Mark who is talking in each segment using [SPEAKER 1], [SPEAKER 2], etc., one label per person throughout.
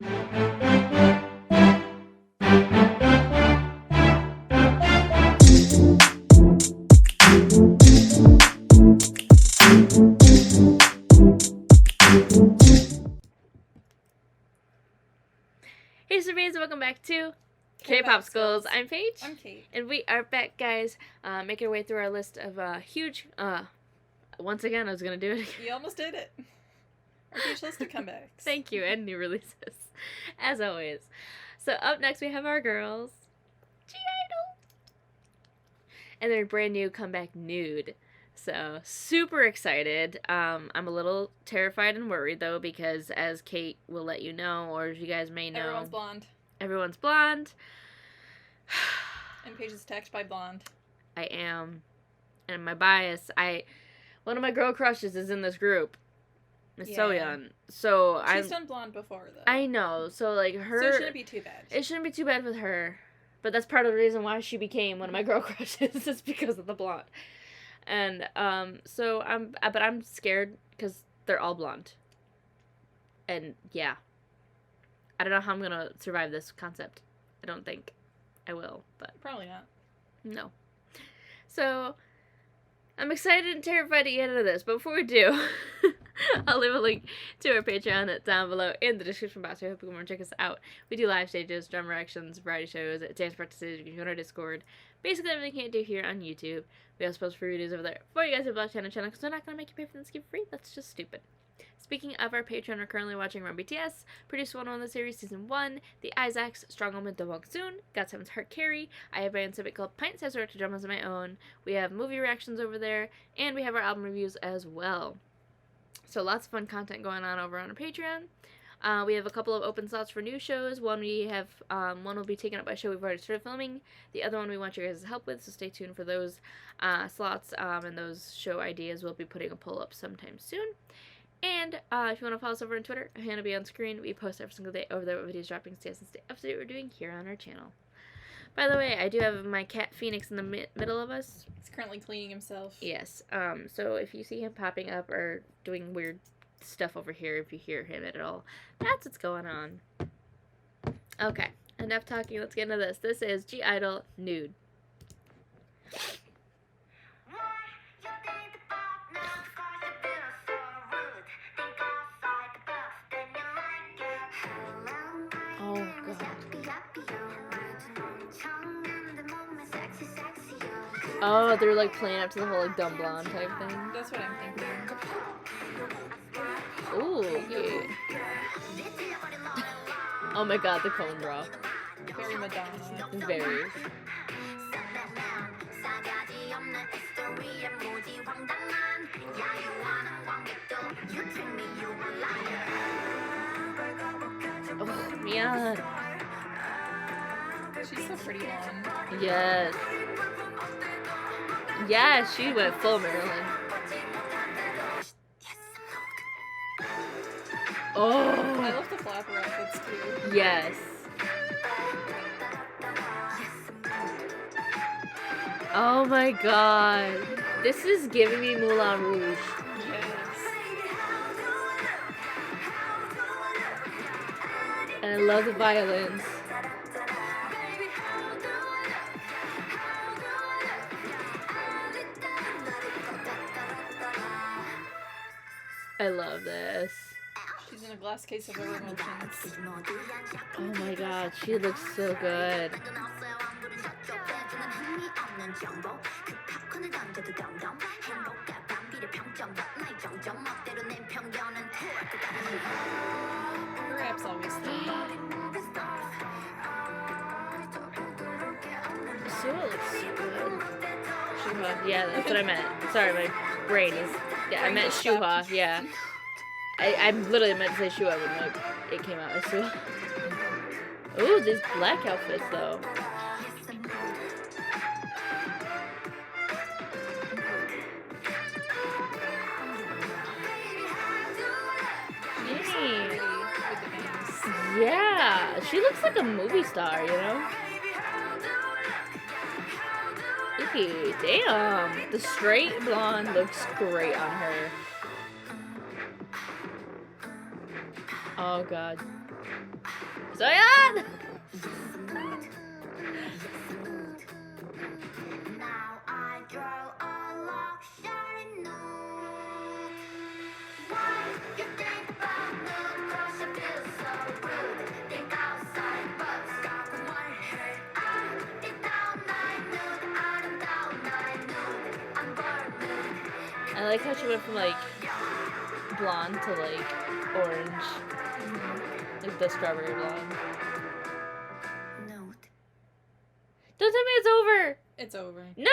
[SPEAKER 1] Hey Surveys, welcome back to K-Pop Schools. I'm Paige.
[SPEAKER 2] I'm Kate.
[SPEAKER 1] And we are back, guys, making our way through our list of huge, once again, I was going to do it again.
[SPEAKER 2] You almost did it. Our huge list of comebacks.
[SPEAKER 1] Thank you, and new releases, as always. So up next we have our girls, G-Idol, and their brand new comeback, Nude. So, super excited. I'm a little terrified and worried, though, because as Kate will let you know, or as you guys may know...
[SPEAKER 2] Everyone's blonde.
[SPEAKER 1] Everyone's blonde.
[SPEAKER 2] And Paige is attacked by blonde.
[SPEAKER 1] I am. And my bias, one of my girl crushes is in this group. Miss Soyeon. So
[SPEAKER 2] She's done blonde before, though.
[SPEAKER 1] I know. So, like, her...
[SPEAKER 2] So it shouldn't be too bad.
[SPEAKER 1] It shouldn't be too bad with her. But that's part of the reason why she became one of my girl crushes. It's because of the blonde. And, so but I'm scared because they're all blonde. And, yeah. I don't know how I'm gonna survive this concept. I don't think I will, but...
[SPEAKER 2] Probably not.
[SPEAKER 1] No. So, I'm excited and terrified to get into this, but before we do, I'll leave a link to our Patreon down below in the description box. I hope you want to check us out. We do live stages, drum reactions, variety shows, dance practices. You can join our Discord. Basically everything you can't do here on YouTube. We also post free videos over there for you guys at Black Channel because we're not going to make you pay for this gift free. That's just stupid. Speaking of our Patreon, we're currently watching Run BTS, produced one on the series Season 1, The Isaacs, Strong Woman, The Walk Soon, GOT7's Heart Carry. I have a subject called Pint Size Director Dramas of my own. We have movie reactions over there, and we have our album reviews as well. So lots of fun content going on over on our Patreon. We have a couple of open slots for new shows. One will be taken up by a show we've already started filming. The other one we want your guys' help with, so stay tuned for those slots and those show ideas. We'll be putting a poll up sometime soon. And if you want to follow us over on Twitter, our handle will be on screen. We post every single day over there with videos dropping, stay up to date what we're doing here on our channel. By the way, I do have my cat Phoenix in the middle of us.
[SPEAKER 2] He's currently cleaning himself.
[SPEAKER 1] Yes. So if you see him popping up or doing weird stuff over here, if you hear him at all, that's what's going on. Okay. Enough talking. Let's get into this. This is G-Idol Nude. Oh, God. Oh, they're like playing up to the whole like dumb blonde type thing.
[SPEAKER 2] That's what I'm thinking.
[SPEAKER 1] Ooh, yeah. Oh my God, the cone bra.
[SPEAKER 2] Very Madonna.
[SPEAKER 1] Very. Oh, man.
[SPEAKER 2] She's so pretty on.
[SPEAKER 1] Yes. Yeah, she went full Marilyn. Oh.
[SPEAKER 2] I love the flapper outfits too.
[SPEAKER 1] Yes. Oh my God. This is giving me Moulin Rouge.
[SPEAKER 2] Yes.
[SPEAKER 1] And I love the violins. I love this.
[SPEAKER 2] She's in a glass case of her emotions.
[SPEAKER 1] Oh my God, she looks so good.
[SPEAKER 2] Her apps always thin.
[SPEAKER 1] Sua looks so good. Shuha, yeah, that's what I meant. Sorry, my brain is... Yeah, I meant Shuha, yeah. I literally meant to say Shuha when like, it came out as Sua. Ooh, these black outfits, though. Dang. Yeah, she looks like a movie star, you know? Eee, damn. The straight blonde looks great on her. Oh, God. So yeah.
[SPEAKER 3] Now I draw a luxury nude. Why you think about nude? 'Cause you feel so rude. Think outside, but got one head. I'm down night nude. I'm down night nude. I'm burnt nude.
[SPEAKER 1] I like how she went from like blonde to like orange, like the strawberry blonde.
[SPEAKER 3] Nude.
[SPEAKER 1] Don't tell me it's over.
[SPEAKER 2] It's over.
[SPEAKER 1] No.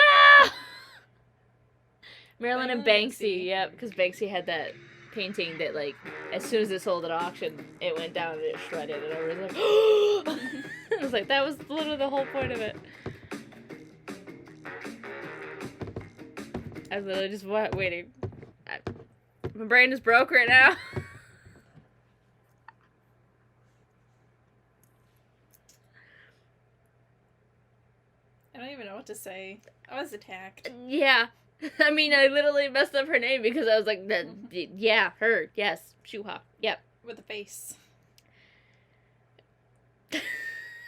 [SPEAKER 1] Marilyn and
[SPEAKER 2] Marilyn and
[SPEAKER 1] Banksy,
[SPEAKER 2] Banksy.
[SPEAKER 1] yep, because Banksy had that painting that like as soon as it sold at auction, it went down and it shredded, and everybody was like, I was like, that was literally the whole point of it. I was literally just waiting. My brain is broke right now.
[SPEAKER 2] I don't even know what to say. I was attacked.
[SPEAKER 1] Yeah. I mean, I literally messed up her name because I was like, yeah, her, yes, Shuha, yep.
[SPEAKER 2] With the face.
[SPEAKER 1] I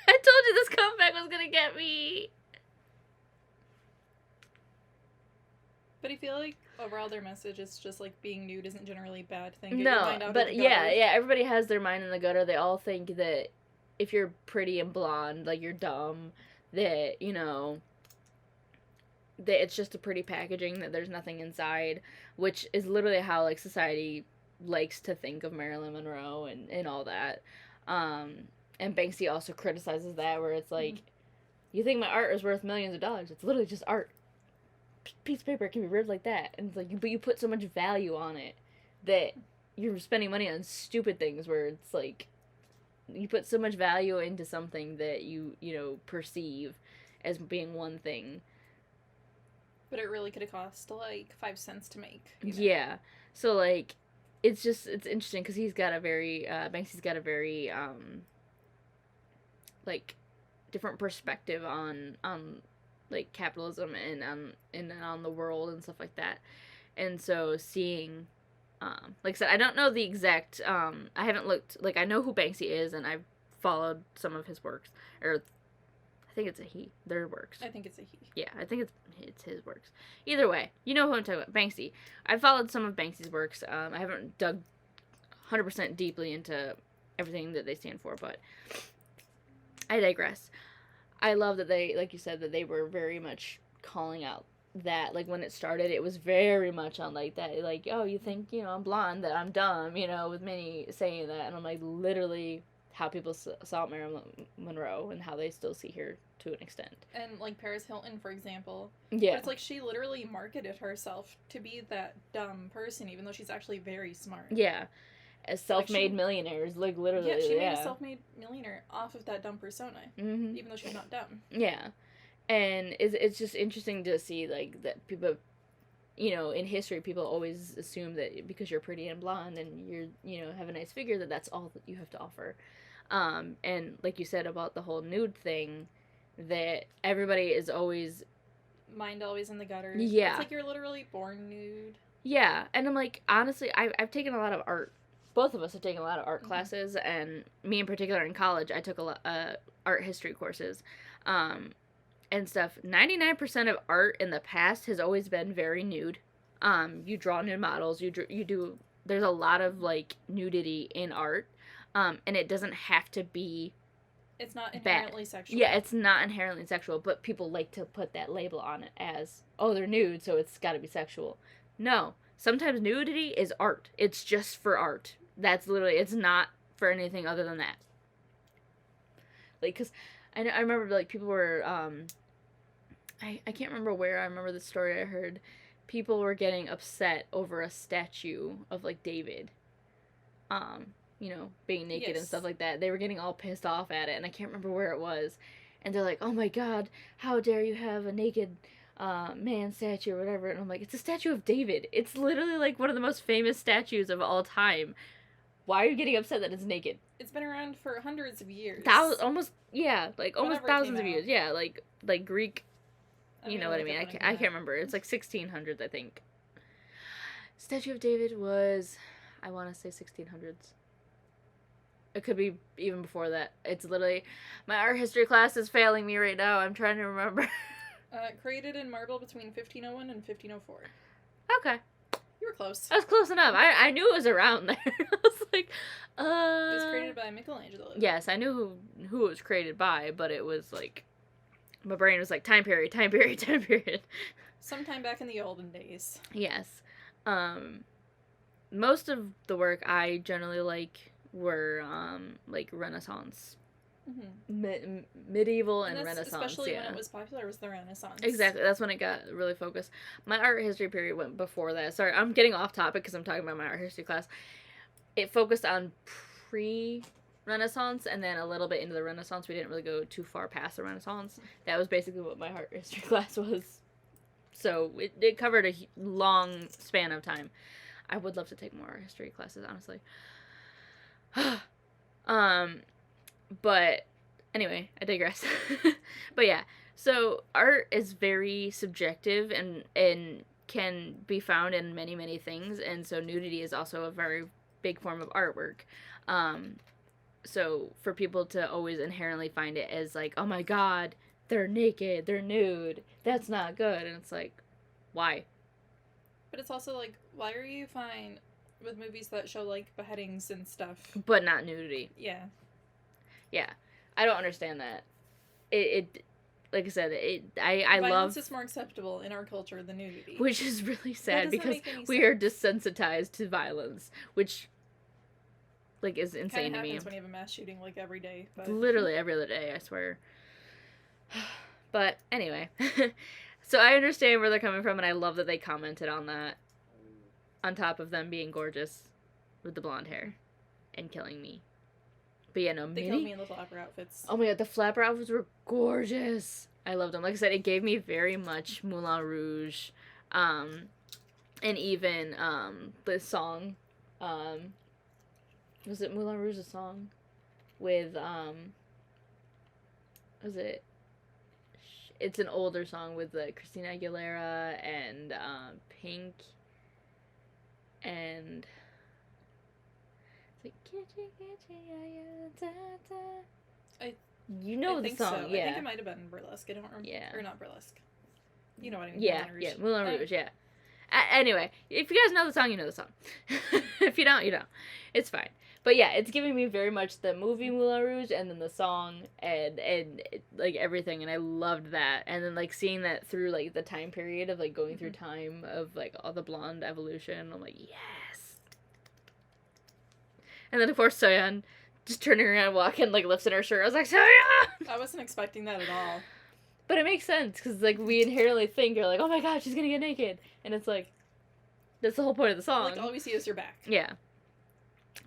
[SPEAKER 1] told you this comeback was gonna get me.
[SPEAKER 2] But I feel like overall their message is just like being nude isn't generally a bad thing. Get your mind
[SPEAKER 1] No,
[SPEAKER 2] out of
[SPEAKER 1] but
[SPEAKER 2] the
[SPEAKER 1] yeah,
[SPEAKER 2] gutter.
[SPEAKER 1] yeah, everybody has their mind in the gutter. They all think that if you're pretty and blonde, like you're dumb, that, you know, that it's just a pretty packaging, that there's nothing inside, which is literally how like society likes to think of Marilyn Monroe and all that. And Banksy also criticizes that, where it's like, you think my art is worth millions of dollars? It's literally just art. Piece of paper can be ripped like that, and it's like, but you put so much value on it that you're spending money on stupid things, where it's like, you put so much value into something that you know, perceive as being one thing.
[SPEAKER 2] But it really could have cost like 5 cents to make. You know?
[SPEAKER 1] Yeah. So like, it's interesting because he's got a very Banksy's got a very like different perspective on like capitalism and on the world and stuff like that. And so seeing like I said, I don't know the exact I haven't looked, like, I know who Banksy is and I've followed some of his works, or I think it's a he, their works.
[SPEAKER 2] I think it's a he.
[SPEAKER 1] Yeah, I think it's his works. Either way, you know who I'm talking about, Banksy. I've followed some of Banksy's works. I haven't dug 100% deeply into everything that they stand for, but I digress. I love that they, like you said, that they were very much calling out that, like, when it started, it was very much on, like, that, like, oh, you think, you know, I'm blonde, that I'm dumb, you know, with many saying that, and I'm like, literally how people saw Marilyn Monroe and how they still see her to an extent.
[SPEAKER 2] And like Paris Hilton, for example.
[SPEAKER 1] Yeah.
[SPEAKER 2] But it's like she literally marketed herself to be that dumb person, even though she's actually very smart.
[SPEAKER 1] Yeah. As self-made
[SPEAKER 2] she-
[SPEAKER 1] millionaires, like, literally.
[SPEAKER 2] Yeah, she made a self-made millionaire off of that dumb persona,
[SPEAKER 1] Mm-hmm.
[SPEAKER 2] even though she's not dumb.
[SPEAKER 1] Yeah. And it's just interesting to see, like, that people, you know, in history, people always assume that because you're pretty and blonde and you're, you know, have a nice figure, that that's all that you have to offer. And like you said about the whole nude thing, that everybody is always...
[SPEAKER 2] Mind always in the gutter.
[SPEAKER 1] Yeah.
[SPEAKER 2] It's like you're literally born nude.
[SPEAKER 1] Yeah. And I'm like, honestly, I've taken a lot of art. Both of us have taken a lot of art
[SPEAKER 2] Mhm.
[SPEAKER 1] classes, and me in particular in college, I took a lot art history courses. And stuff. 99% of art in the past has always been very nude. You draw nude models. You do. There's a lot of like nudity in art, and it doesn't have to be.
[SPEAKER 2] It's not inherently sexual.
[SPEAKER 1] Yeah, it's not inherently sexual, but people like to put that label on it as, oh, they're nude, so it's got to be sexual. No, sometimes nudity is art. It's just for art. That's literally. It's not for anything other than that. Like, cause I remember, like, people were, I can't remember where, I remember the story I heard. People were getting upset over a statue of, like, David, you know, being naked and
[SPEAKER 2] Yes.
[SPEAKER 1] stuff like that. They were getting all pissed off at it, and I can't remember where it was. And they're like, oh my god, how dare you have a naked, man statue or whatever. And I'm like, it's a statue of David. It's literally, like, one of the most famous statues of all time. Why are you getting upset that it's naked?
[SPEAKER 2] It's been around for hundreds of years.
[SPEAKER 1] Almost, yeah, like almost
[SPEAKER 2] Whenever it
[SPEAKER 1] thousands of
[SPEAKER 2] came
[SPEAKER 1] years.
[SPEAKER 2] out.
[SPEAKER 1] Yeah, like Greek. You know what I mean? I
[SPEAKER 2] can't
[SPEAKER 1] can't remember. It's like 1600s, I think. Statue of David was, I want to say 1600s. It could be even before that. It's literally, my art history class is failing me right now. I'm trying to remember.
[SPEAKER 2] Created in marble between 1501 and 1504.
[SPEAKER 1] Okay.
[SPEAKER 2] You were close.
[SPEAKER 1] That was close enough. I knew it was around there. I was like,
[SPEAKER 2] It was created by Michelangelo.
[SPEAKER 1] Yes, I knew who it was created by, but it was like, my brain was like, time period, time period, time period.
[SPEAKER 2] Sometime back in the olden days.
[SPEAKER 1] Yes. Most of the work I generally like were, like, Renaissance.
[SPEAKER 2] Mm-hmm.
[SPEAKER 1] Medieval and
[SPEAKER 2] that's
[SPEAKER 1] Renaissance,
[SPEAKER 2] especially
[SPEAKER 1] yeah.
[SPEAKER 2] when it was popular, was the Renaissance.
[SPEAKER 1] Exactly, that's when it got really focused. My art history period went before that. Sorry, I'm getting off topic because I'm talking about my art history class. It focused on pre-Renaissance and then a little bit into the Renaissance. We didn't really go too far past the Renaissance. That was basically what my art history class was. So it covered a long span of time. I would love to take more art history classes, honestly. But anyway, I digress. But yeah, so art is very subjective and can be found in many, many things, and so nudity is also a very big form of artwork. So for people to always inherently find it as like, oh my god, they're naked, they're nude, that's not good, and it's like, why?
[SPEAKER 2] But it's also like, why are you fine with movies that show like beheadings and stuff?
[SPEAKER 1] But not nudity.
[SPEAKER 2] Yeah.
[SPEAKER 1] Yeah, I don't understand that. It like I said, I
[SPEAKER 2] Violence
[SPEAKER 1] love,
[SPEAKER 2] is more acceptable in our culture than nudity.
[SPEAKER 1] which is really sad
[SPEAKER 2] doesn't
[SPEAKER 1] because
[SPEAKER 2] make any
[SPEAKER 1] we are desensitized to violence, which like is insane
[SPEAKER 2] Kinda
[SPEAKER 1] to me.
[SPEAKER 2] happens when you have a mass shooting like every day. But...
[SPEAKER 1] Literally every other day, I swear. But anyway, so I understand where they're coming from, and I love that they commented on that. On top of them being gorgeous with the blonde hair and killing me. But yeah, no,
[SPEAKER 2] They killed me in the flapper outfits.
[SPEAKER 1] Oh my god, the flapper outfits were gorgeous. I loved them. Like I said, it gave me very much Moulin Rouge. And even the song. Was it Moulin Rouge, a song? With, was it? It's an older song with Christina Aguilera and Pink. And you know
[SPEAKER 2] I
[SPEAKER 1] the
[SPEAKER 2] think
[SPEAKER 1] song,
[SPEAKER 2] so.
[SPEAKER 1] yeah.
[SPEAKER 2] I think it might have been Burlesque. I don't remember.
[SPEAKER 1] Yeah.
[SPEAKER 2] Or not Burlesque. You know what I mean.
[SPEAKER 1] Yeah,
[SPEAKER 2] Moulin Rouge.
[SPEAKER 1] yeah, Moulin Rouge, yeah. Anyway, if you guys know the song, you know the song. If you don't, you don't. It's fine. But yeah, it's giving me very much the movie Moulin Rouge and then the song and like everything, and I loved that. And then like seeing that through like the time period of like going through time of like all the blonde evolution, I'm like, yes. And then of course Soyeon just turning around, walking, like lifting her shirt. I was like, Soyeon!
[SPEAKER 2] I wasn't expecting that at all.
[SPEAKER 1] But it makes sense because like we inherently think you're like, oh my god, she's gonna get naked, and it's like that's the whole point of the song.
[SPEAKER 2] Like all we see is your back.
[SPEAKER 1] Yeah.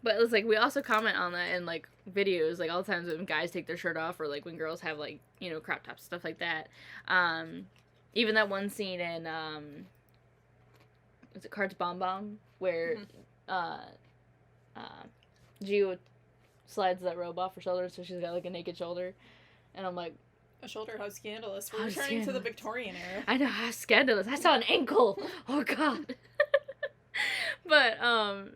[SPEAKER 1] But it was like we also comment on that in like videos, like all the times when guys take their shirt off, or like when girls have like, you know, crop tops, stuff like that. Even that one scene in is it Cards Bomb Bomb where Gio slides that robe off her shoulder, so she's got like a naked shoulder, and I'm like,
[SPEAKER 2] A shoulder, how scandalous. We're
[SPEAKER 1] How
[SPEAKER 2] returning to the
[SPEAKER 1] scandalous.
[SPEAKER 2] Victorian era.
[SPEAKER 1] I know, how scandalous. I saw an ankle. Oh god. But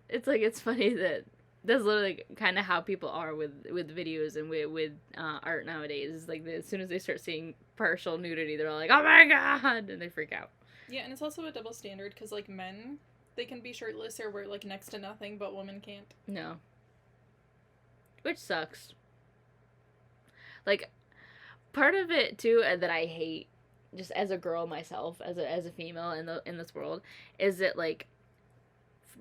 [SPEAKER 1] it's like, it's funny that that's literally kind of how people are with videos and with art nowadays. It's like as soon as they start seeing partial nudity, they're all like, oh my god, and they freak out.
[SPEAKER 2] Yeah, and it's also a double standard because like men, they can be shirtless or wear like next to nothing, but women can't.
[SPEAKER 1] No. Which sucks. Like, part of it too that I hate, just as a girl myself, as a female in this world, is that like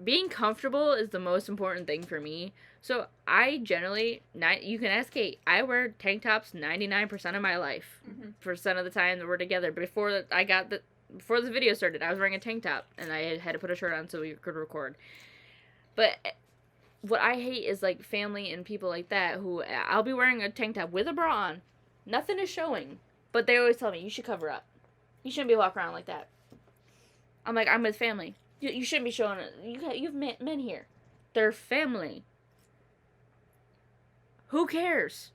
[SPEAKER 1] being comfortable is the most important thing for me. So I generally, you can ask Kate, I wear tank tops 99% of my life. Percent of the time that we're together. Before the video started, I was wearing a tank top and I had to put a shirt on so we could record. But what I hate is like family and people like that who I'll be wearing a tank top with a bra on. Nothing is showing. But they always tell me, you should cover up. You shouldn't be walking around like that. I'm like, I'm with family. You shouldn't be showing it. You have men here. They're family. Who cares?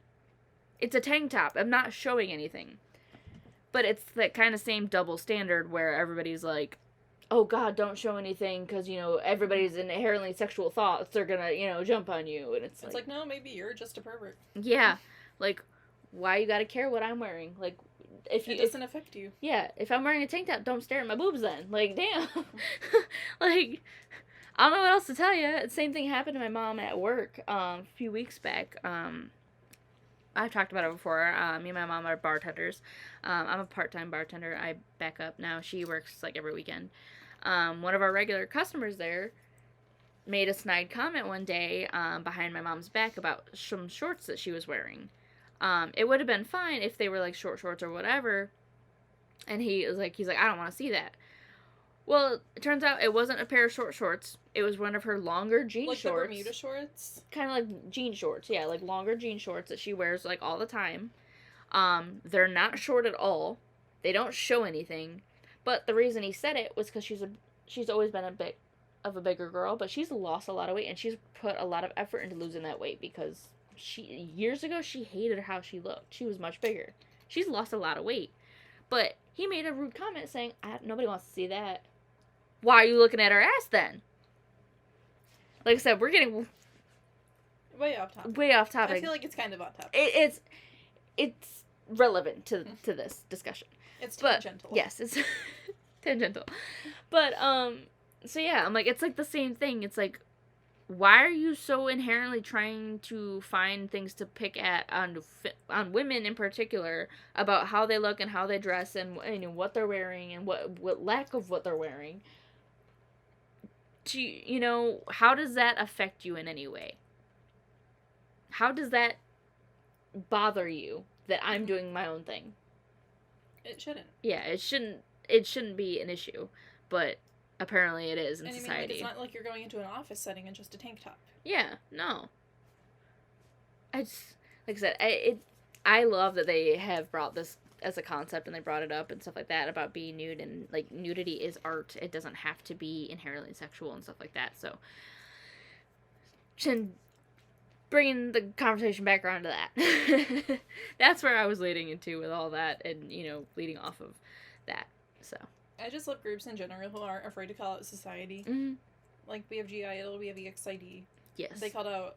[SPEAKER 1] It's a tank top. I'm not showing anything. But it's that kind of same double standard where everybody's like, oh God, don't show anything because, you know, everybody's inherently sexual thoughts. They're gonna, you know, jump on you. And it's like,
[SPEAKER 2] no, maybe you're just a pervert.
[SPEAKER 1] yeah. Like, why you gotta care what I'm wearing? Like, if you.
[SPEAKER 2] It doesn't affect you.
[SPEAKER 1] Yeah, if I'm wearing a tank top, don't stare at my boobs then. Like, damn. Like, I don't know what else to tell you. Same thing happened to my mom at work a few weeks back. I've talked about it before. Me and my mom are bartenders. I'm a part-time bartender. I back up now. She works like every weekend. One of our regular customers there made a snide comment one day behind my mom's back about some shorts that she was wearing. It would have been fine if they were like short shorts or whatever. And he's like, I don't want to see that. Well, it turns out it wasn't a pair of short shorts. It was one of her longer jean
[SPEAKER 2] like
[SPEAKER 1] shorts.
[SPEAKER 2] Like the Bermuda shorts?
[SPEAKER 1] Kind of like jean shorts, yeah, like longer jean shorts that she wears like all the time. They're not short at all. They don't show anything. But the reason he said it was because she's always been a bit of a bigger girl, but she's lost a lot of weight and she's put a lot of effort into losing that weight because years ago she hated how she looked. She was much bigger. She's lost a lot of weight. But he made a rude comment saying, nobody wants to see that. Why are you looking at her ass then? Like I said, we're getting
[SPEAKER 2] way off topic.
[SPEAKER 1] Way off topic.
[SPEAKER 2] I feel like it's kind of on topic.
[SPEAKER 1] It's relevant to this discussion.
[SPEAKER 2] It's tangential.
[SPEAKER 1] Yes, it's tangential. But so yeah, I'm like, it's like the same thing. It's like, why are you so inherently trying to find things to pick at on women in particular about how they look and how they dress and what they're wearing and what lack of what they're wearing? How does that affect you in any way? How does that bother you that I'm doing my own thing?
[SPEAKER 2] It shouldn't.
[SPEAKER 1] Yeah, it shouldn't be an issue, but apparently it is in society.
[SPEAKER 2] I mean, it's not like you're going into an office setting in just a tank top.
[SPEAKER 1] Yeah, no. Like I said, I love that they have brought this as a concept and they brought it up and stuff like that about being nude, and like nudity is art. It doesn't have to be inherently sexual and stuff like that. So, bringing the conversation back around to that. That's where I was leading into with all that and, leading off of that. So.
[SPEAKER 2] I just love groups in general who aren't afraid to call out society.
[SPEAKER 1] Mm-hmm.
[SPEAKER 2] Like, we have GIL, we have EXID.
[SPEAKER 1] Yes.
[SPEAKER 2] They called out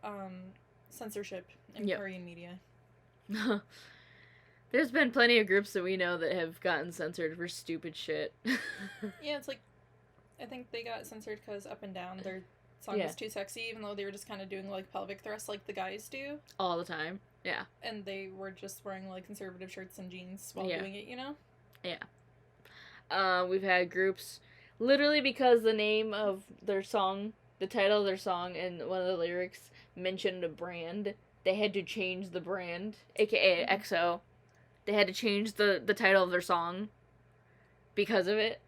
[SPEAKER 2] censorship in Korean media.
[SPEAKER 1] There's been plenty of groups that we know that have gotten censored for stupid shit.
[SPEAKER 2] Yeah, it's like, I think they got censored because Up and Down, their song was too sexy, even though they were just kind of doing, like, pelvic thrusts like the guys do.
[SPEAKER 1] All the time, yeah.
[SPEAKER 2] And they were just wearing, like, conservative shirts and jeans while doing it,
[SPEAKER 1] Yeah. We've had groups, literally because the name of their song, the title of their song, and one of the lyrics mentioned a brand, they had to change the brand, aka EXO. They had to change the title of their song because of it.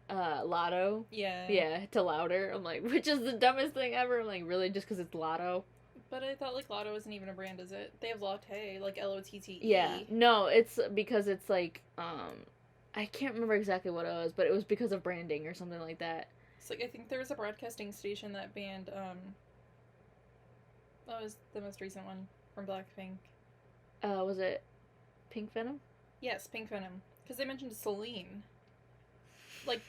[SPEAKER 1] Lotto.
[SPEAKER 2] Yeah.
[SPEAKER 1] Yeah, to Louder. I'm like, which is the dumbest thing ever. I'm like, really? Just because it's Lotto?
[SPEAKER 2] But I thought, like, Lotto isn't even a brand, is it? They have Latte, like Lotte.
[SPEAKER 1] Yeah. No, it's because it's like, I can't remember exactly what it was, but it was because of branding or something like that.
[SPEAKER 2] It's like, I think there was a broadcasting station that banned, that was the most recent one from Blackpink.
[SPEAKER 1] Was it Pink Venom?
[SPEAKER 2] Yes, Pink Venom. Because they mentioned Celine. Like,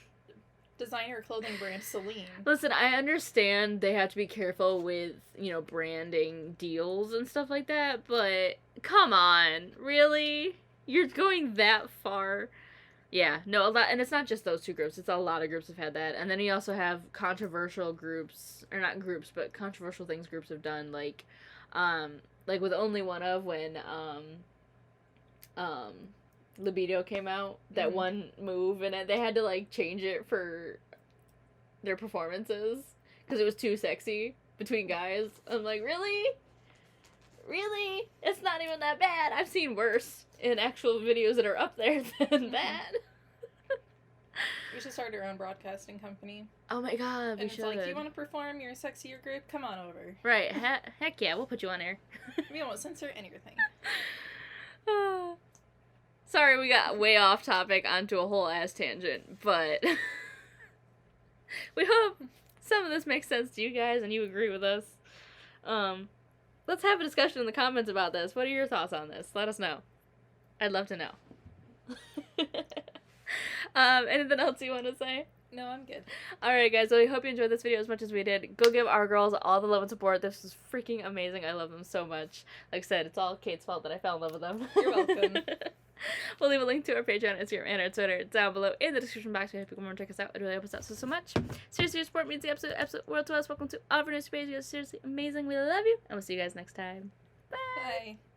[SPEAKER 2] designer clothing brand Celine.
[SPEAKER 1] Listen, I understand they have to be careful with, branding deals and stuff like that, but come on, really? You're going that far? Yeah, no, a lot, and it's not just those two groups, it's a lot of groups have had that, and then you also have controversial groups, or not groups, but controversial things groups have done, like with Only One Of, when, Libido came out, that one move, and they had to, like, change it for their performances, because it was too sexy between guys. I'm like, really? Really? It's not even that bad. I've seen worse in actual videos that are up there than that.
[SPEAKER 2] We should start our own broadcasting company.
[SPEAKER 1] Oh my god, we should.
[SPEAKER 2] And it's like, you want to perform your sexier group? Come on over.
[SPEAKER 1] Right. Heck yeah, we'll put you on air.
[SPEAKER 2] We won't censor anything.
[SPEAKER 1] Sorry, we got way off topic onto a whole ass tangent, but we hope some of this makes sense to you guys and you agree with us. Let's have a discussion in the comments about this. What are your thoughts on this? Let us know. I'd love to know. Anything else you want to say?
[SPEAKER 2] No, I'm good.
[SPEAKER 1] Alright, guys, so we hope you enjoyed this video as much as we did. Go give our girls all the love and support. This was freaking amazing. I love them so much. Like I said, it's all Kate's fault that I fell in love with them.
[SPEAKER 2] You're welcome.
[SPEAKER 1] We'll leave a link to our Patreon, Instagram, and our Twitter down below in the description box. We hope you come over and check us out. It really helps us out so much. Seriously, your support means the absolute world to us. Welcome to all of our new pages. You guys are seriously amazing. We love you, and we'll see you guys next time. Bye.
[SPEAKER 2] Bye.